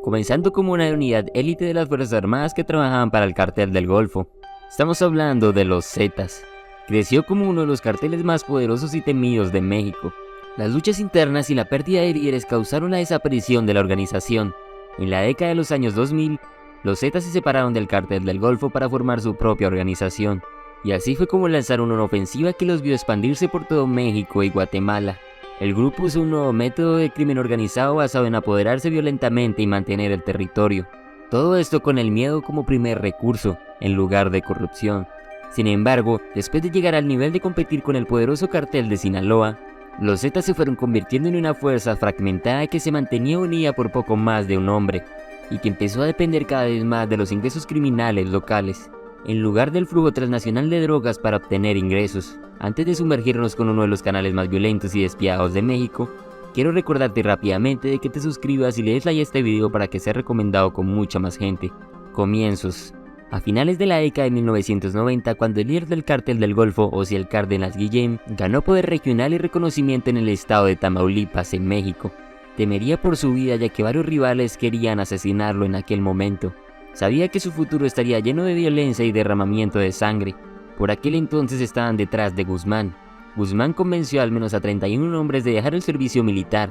comenzando como una unidad élite de las Fuerzas Armadas que trabajaban para el Cartel del Golfo. Estamos hablando de los Zetas. Creció como uno de los carteles más poderosos y temidos de México. Las luchas internas y la pérdida de líderes causaron la desaparición de la organización. En la década de los años 2000, los Zetas se separaron del Cartel del Golfo para formar su propia organización. Y así fue como lanzaron una ofensiva que los vio expandirse por todo México y Guatemala. El grupo usó un nuevo método de crimen organizado basado en apoderarse violentamente y mantener el territorio. Todo esto con el miedo como primer recurso, en lugar de corrupción. Sin embargo, después de llegar al nivel de competir con el poderoso cartel de Sinaloa, los Zetas se fueron convirtiendo en una fuerza fragmentada que se mantenía unida por poco más de un hombre, y que empezó a depender cada vez más de los ingresos criminales locales, en lugar del flujo transnacional de drogas para obtener ingresos. Antes de sumergirnos con uno de los canales más violentos y despiadados de México, quiero recordarte rápidamente de que te suscribas y le des like a este video para que sea recomendado con mucha más gente. Comienzos. A finales de la década de 1990, cuando el líder del Cártel del Golfo, Osiel Cárdenas Guillén, ganó poder regional y reconocimiento en el estado de Tamaulipas, en México, temería por su vida ya que varios rivales querían asesinarlo en aquel momento. Sabía que su futuro estaría lleno de violencia y derramamiento de sangre. Por aquel entonces estaban detrás de Guzmán. Guzmán convenció al menos a 31 hombres de dejar el servicio militar,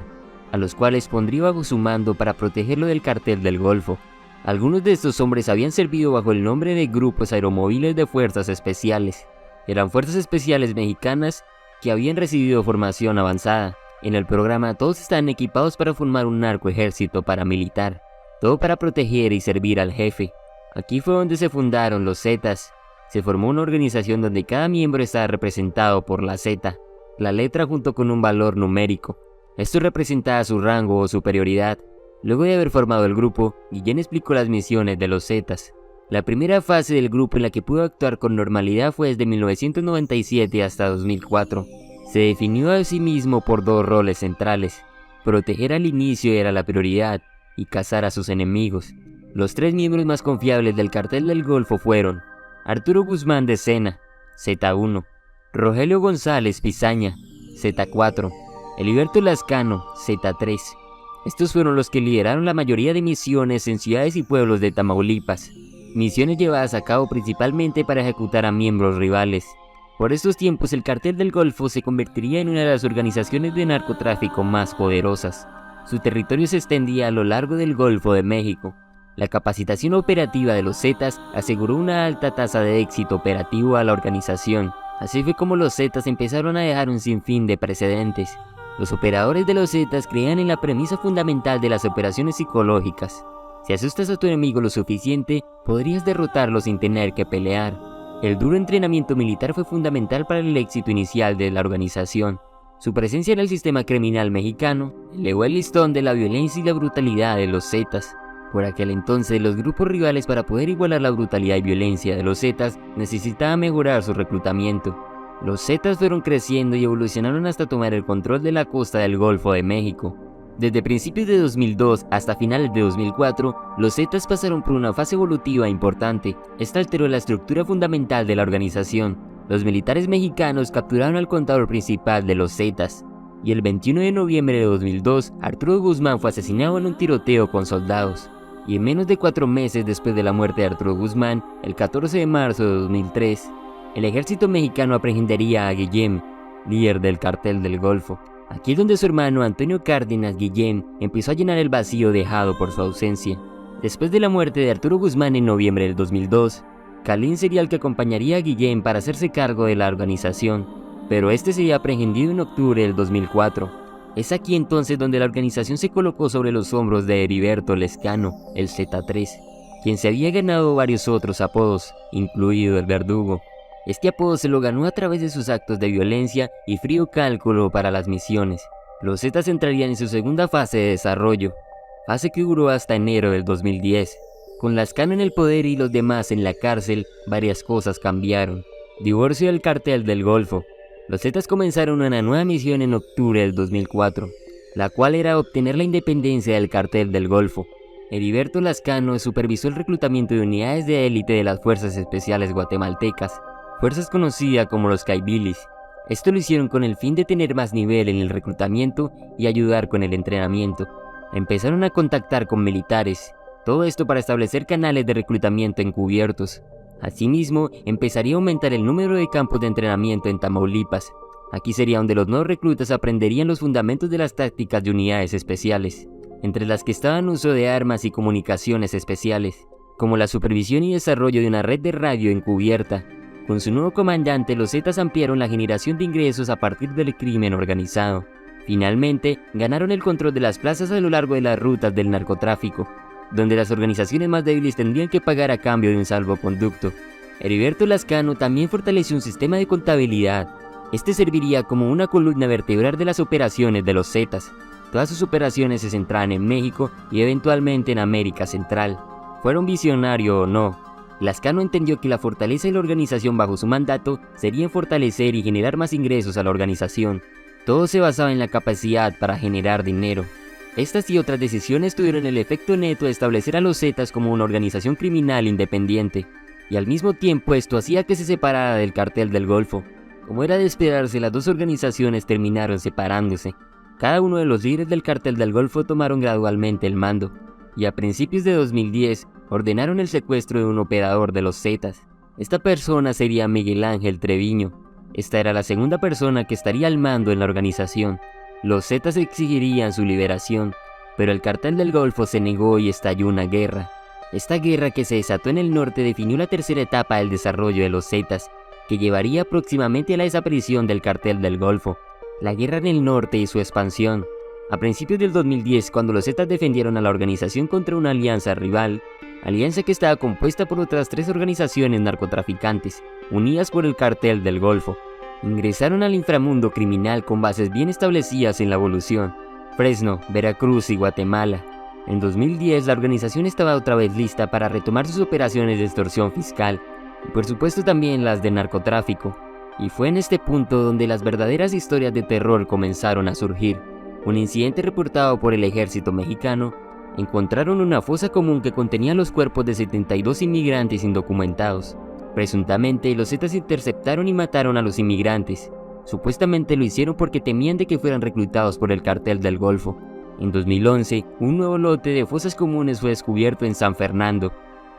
a los cuales pondría bajo su mando para protegerlo del Cartel del Golfo. Algunos de estos hombres habían servido bajo el nombre de grupos aeromóviles de fuerzas especiales. Eran fuerzas especiales mexicanas que habían recibido formación avanzada. En el programa todos estaban equipados para formar un narcoejército paramilitar, todo para proteger y servir al jefe. Aquí fue donde se fundaron los Zetas. Se formó una organización donde cada miembro estaba representado por la Z, la letra junto con un valor numérico. Esto representaba su rango o superioridad. Luego de haber formado el grupo, Guillén explicó las misiones de los Zetas. La primera fase del grupo en la que pudo actuar con normalidad fue desde 1997 hasta 2004. Se definió a sí mismo por dos roles centrales. Proteger al inicio era la prioridad y cazar a sus enemigos. Los tres miembros más confiables del Cartel del Golfo fueron Arturo Guzmán de Sena, Z1, Rogelio González Pizaña, Z4, Heriberto Lascano, Z3. Estos fueron los que lideraron la mayoría de misiones en ciudades y pueblos de Tamaulipas, misiones llevadas a cabo principalmente para ejecutar a miembros rivales. Por estos tiempos el Cartel del Golfo se convertiría en una de las organizaciones de narcotráfico más poderosas. Su territorio se extendía a lo largo del Golfo de México. La capacitación operativa de los Zetas aseguró una alta tasa de éxito operativo a la organización. Así fue como los Zetas empezaron a dejar un sinfín de precedentes. Los operadores de los Zetas creían en la premisa fundamental de las operaciones psicológicas. Si asustas a tu enemigo lo suficiente, podrías derrotarlo sin tener que pelear. El duro entrenamiento militar fue fundamental para el éxito inicial de la organización. Su presencia en el sistema criminal mexicano elevó el listón de la violencia y la brutalidad de los Zetas. Por aquel entonces, los grupos rivales, para poder igualar la brutalidad y violencia de los Zetas, necesitaban mejorar su reclutamiento. Los Zetas fueron creciendo y evolucionaron hasta tomar el control de la costa del Golfo de México. Desde principios de 2002 hasta finales de 2004, los Zetas pasaron por una fase evolutiva importante. Esta alteró la estructura fundamental de la organización. Los militares mexicanos capturaron al contador principal de los Zetas, y el 21 de noviembre de 2002, Arturo Guzmán fue asesinado en un tiroteo con soldados. Y en menos de 4 meses después de la muerte de Arturo Guzmán, el 14 de marzo de 2003, el ejército mexicano aprehendería a Guillén, líder del Cartel del Golfo. Aquí es donde su hermano Antonio Cárdenas Guillén empezó a llenar el vacío dejado por su ausencia. Después de la muerte de Arturo Guzmán en noviembre del 2002, Calín sería el que acompañaría a Guillén para hacerse cargo de la organización, pero este sería aprehendido en octubre del 2004. Es aquí entonces donde la organización se colocó sobre los hombros de Heriberto Lescano, el Z3, quien se había ganado varios otros apodos, incluido el Verdugo. Este apodo se lo ganó a través de sus actos de violencia y frío cálculo para las misiones. Los Zetas entrarían en su segunda fase de desarrollo, fase que duró hasta enero del 2010. Con Lascano en el poder y los demás en la cárcel, varias cosas cambiaron. Divorcio del Cartel del Golfo. Los Zetas comenzaron una nueva misión en octubre del 2004, la cual era obtener la independencia del Cartel del Golfo. Heriberto Lascano supervisó el reclutamiento de unidades de élite de las Fuerzas Especiales Guatemaltecas, fuerzas conocidas como los Caibilis. Esto lo hicieron con el fin de tener más nivel en el reclutamiento y ayudar con el entrenamiento. Empezaron a contactar con militares, todo esto para establecer canales de reclutamiento encubiertos. Asimismo, empezaría a aumentar el número de campos de entrenamiento en Tamaulipas. Aquí sería donde los nuevos reclutas aprenderían los fundamentos de las tácticas de unidades especiales, entre las que estaban uso de armas y comunicaciones especiales, como la supervisión y desarrollo de una red de radio encubierta. Con su nuevo comandante, los Zetas ampliaron la generación de ingresos a partir del crimen organizado. Finalmente, ganaron el control de las plazas a lo largo de las rutas del narcotráfico, donde las organizaciones más débiles tendrían que pagar a cambio de un salvoconducto. Heriberto Lascano también fortaleció un sistema de contabilidad. Este serviría como una columna vertebral de las operaciones de los Zetas. Todas sus operaciones se centraban en México y eventualmente en América Central. Fueron visionario o no, Lascano entendió que la fortaleza de la organización bajo su mandato sería en fortalecer y generar más ingresos a la organización. Todo se basaba en la capacidad para generar dinero. Estas y otras decisiones tuvieron el efecto neto de establecer a los Zetas como una organización criminal independiente, y al mismo tiempo esto hacía que se separara del Cartel del Golfo. Como era de esperarse, las dos organizaciones terminaron separándose. Cada uno de los líderes del Cartel del Golfo tomaron gradualmente el mando, y a principios de 2010 ordenaron el secuestro de un operador de los Zetas. Esta persona sería Miguel Ángel Treviño. Esta era la segunda persona que estaría al mando en la organización. Los Zetas exigirían su liberación, pero el Cartel del Golfo se negó y estalló una guerra. Esta guerra que se desató en el norte definió la tercera etapa del desarrollo de los Zetas, que llevaría próximamente a la desaparición del Cartel del Golfo. La guerra en el norte y su expansión. A principios del 2010, cuando los Zetas defendieron a la organización contra una alianza rival, alianza que estaba compuesta por otras 3 organizaciones narcotraficantes, unidas por el Cartel del Golfo, ingresaron al inframundo criminal con bases bien establecidas en la evolución, Fresno, Veracruz y Guatemala. En 2010 la organización estaba otra vez lista para retomar sus operaciones de extorsión fiscal, y por supuesto también las de narcotráfico. Y fue en este punto donde las verdaderas historias de terror comenzaron a surgir. Un incidente reportado por el ejército mexicano: encontraron una fosa común que contenía los cuerpos de 72 inmigrantes indocumentados. Presuntamente, los Zetas interceptaron y mataron a los inmigrantes. Supuestamente lo hicieron porque temían de que fueran reclutados por el Cartel del Golfo. En 2011, un nuevo lote de fosas comunes fue descubierto en San Fernando.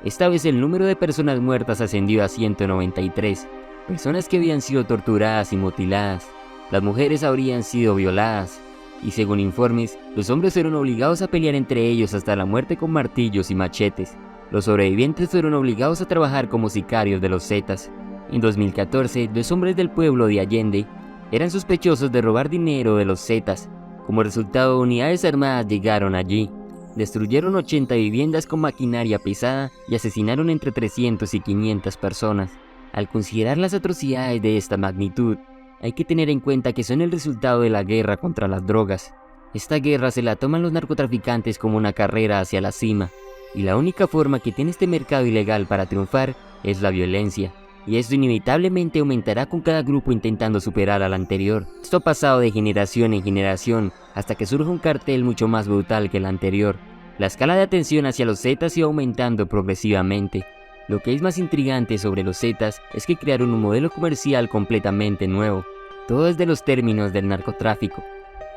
Esta vez el número de personas muertas ascendió a 193, personas que habían sido torturadas y mutiladas. Las mujeres habrían sido violadas, y según informes, los hombres fueron obligados a pelear entre ellos hasta la muerte con martillos y machetes. Los sobrevivientes fueron obligados a trabajar como sicarios de los Zetas. En 2014, 2 hombres del pueblo de Allende eran sospechosos de robar dinero de los Zetas. Como resultado, unidades armadas llegaron allí, destruyeron 80 viviendas con maquinaria pesada y asesinaron entre 300 y 500 personas. Al considerar las atrocidades de esta magnitud, hay que tener en cuenta que son el resultado de la guerra contra las drogas. Esta guerra se la toman los narcotraficantes como una carrera hacia la cima, y la única forma que tiene este mercado ilegal para triunfar es la violencia. Y esto inevitablemente aumentará con cada grupo intentando superar al anterior. Esto ha pasado de generación en generación hasta que surge un cartel mucho más brutal que el anterior. La escala de atención hacia los Zetas iba aumentando progresivamente. Lo que es más intrigante sobre los Zetas es que crearon un modelo comercial completamente nuevo. Todo desde los términos del narcotráfico.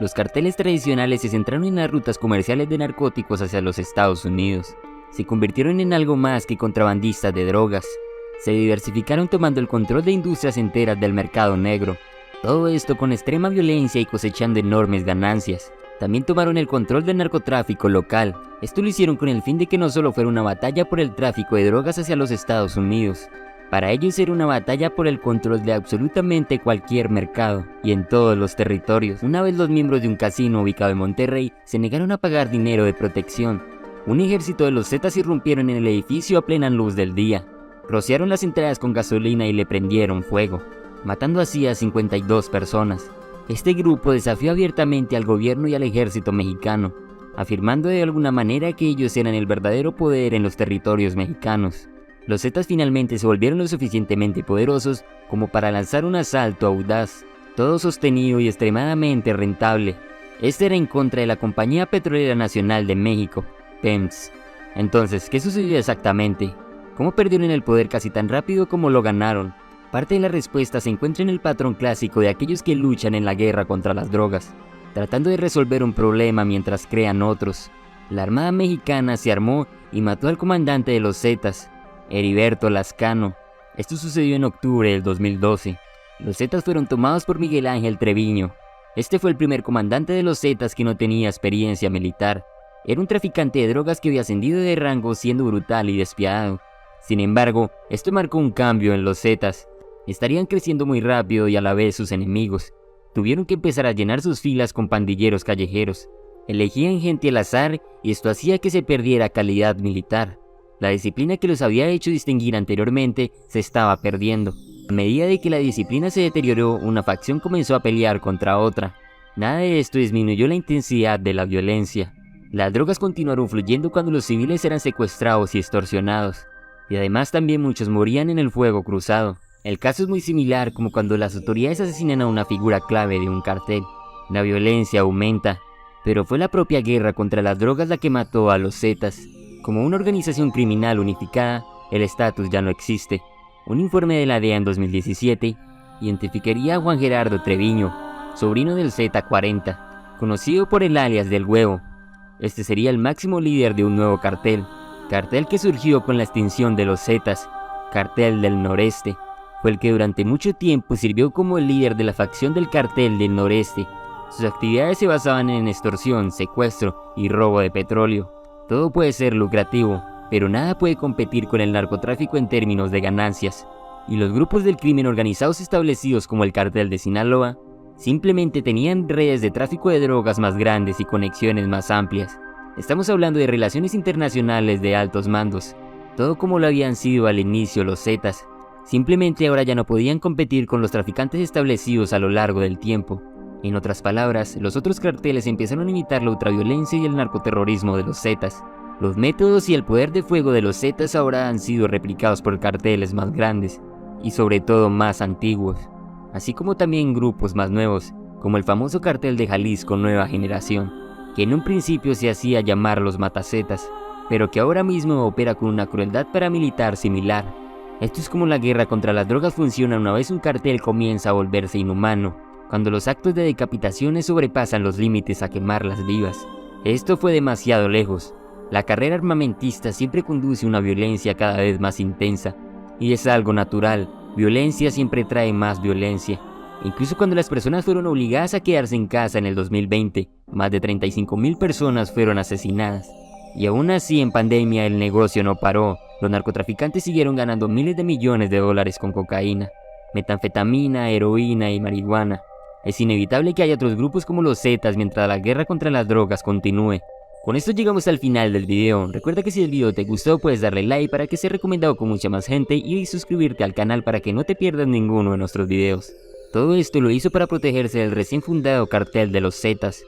Los carteles tradicionales se centraron en las rutas comerciales de narcóticos hacia los Estados Unidos. Se convirtieron en algo más que contrabandistas de drogas. Se diversificaron tomando el control de industrias enteras del mercado negro. Todo esto con extrema violencia y cosechando enormes ganancias. También tomaron el control del narcotráfico local. Esto lo hicieron con el fin de que no solo fuera una batalla por el tráfico de drogas hacia los Estados Unidos. Para ellos era una batalla por el control de absolutamente cualquier mercado y en todos los territorios. Una vez los miembros de un casino ubicado en Monterrey se negaron a pagar dinero de protección, un ejército de los Zetas irrumpieron en el edificio a plena luz del día. Rociaron las entradas con gasolina y le prendieron fuego, matando así a 52 personas. Este grupo desafió abiertamente al gobierno y al ejército mexicano, afirmando de alguna manera que ellos eran el verdadero poder en los territorios mexicanos. Los Zetas finalmente se volvieron lo suficientemente poderosos como para lanzar un asalto audaz, todo sostenido y extremadamente rentable. Este era en contra de la Compañía Petrolera Nacional de México, PEMEX. Entonces, ¿qué sucedió exactamente? ¿Cómo perdieron el poder casi tan rápido como lo ganaron? Parte de la respuesta se encuentra en el patrón clásico de aquellos que luchan en la guerra contra las drogas. tratando de resolver un problema mientras crean otros. La Armada Mexicana se armó y mató al comandante de los Zetas, Heriberto Lascano. Esto sucedió en octubre del 2012. Los Zetas fueron tomados por Miguel Ángel Treviño. Este fue el primer comandante de los Zetas que no tenía experiencia militar. Era un traficante de drogas que había ascendido de rango siendo brutal y despiadado. Sin embargo, esto marcó un cambio en los Zetas. Estarían creciendo muy rápido y a la vez sus enemigos. Tuvieron que empezar a llenar sus filas con pandilleros callejeros. Elegían gente al azar y esto hacía que se perdiera calidad militar. La disciplina que los había hecho distinguir anteriormente se estaba perdiendo. A medida de que la disciplina se deterioró, una facción comenzó a pelear contra otra. Nada de esto disminuyó la intensidad de la violencia. Las drogas continuaron fluyendo cuando los civiles eran secuestrados y extorsionados. Y además también muchos morían en el fuego cruzado. El caso es muy similar como cuando las autoridades asesinan a una figura clave de un cartel. La violencia aumenta, pero fue la propia guerra contra las drogas la que mató a los Zetas. Como una organización criminal unificada, el estatus ya no existe. Un informe de la DEA en 2017 identificaría a Juan Gerardo Treviño, sobrino del Z40, conocido por el alias del Huevo. Este sería el máximo líder de un nuevo cartel que surgió con la extinción de los Zetas, Cartel del Noreste. Fue el que durante mucho tiempo sirvió como el líder de la facción del Cartel del Noreste. Sus actividades se basaban en extorsión, secuestro y robo de petróleo. Todo puede ser lucrativo, pero nada puede competir con el narcotráfico en términos de ganancias. Y los grupos del crimen organizados establecidos como el Cartel de Sinaloa simplemente tenían redes de tráfico de drogas más grandes y conexiones más amplias. Estamos hablando de relaciones internacionales de altos mandos, todo como lo habían sido al inicio los Zetas. Simplemente ahora ya no podían competir con los traficantes establecidos a lo largo del tiempo. En otras palabras, los otros carteles empezaron a imitar la ultraviolencia y el narcoterrorismo de los Zetas. Los métodos y el poder de fuego de los Zetas ahora han sido replicados por carteles más grandes y sobre todo más antiguos, así como también grupos más nuevos, como el famoso cartel de Jalisco Nueva Generación, que en un principio se hacía llamar los Matazetas, pero que ahora mismo opera con una crueldad paramilitar similar. Esto es como la guerra contra las drogas funciona una vez un cartel comienza a volverse inhumano, cuando los actos de decapitaciones sobrepasan los límites a quemarlas vivas. Esto fue demasiado lejos. La carrera armamentista siempre conduce a una violencia cada vez más intensa, y es algo natural. Violencia siempre trae más violencia. Incluso cuando las personas fueron obligadas a quedarse en casa en el 2020, más de 35,000 personas fueron asesinadas. Y aún así en pandemia el negocio no paró. Los narcotraficantes siguieron ganando miles de millones de dólares con cocaína, metanfetamina, heroína y marihuana. Es inevitable que haya otros grupos como los Zetas mientras la guerra contra las drogas continúe. Con esto llegamos al final del video. Recuerda que si el video te gustó puedes darle like para que sea recomendado con mucha más gente y suscribirte al canal para que no te pierdas ninguno de nuestros videos. Todo esto lo hizo para protegerse del recién fundado cartel de los Zetas.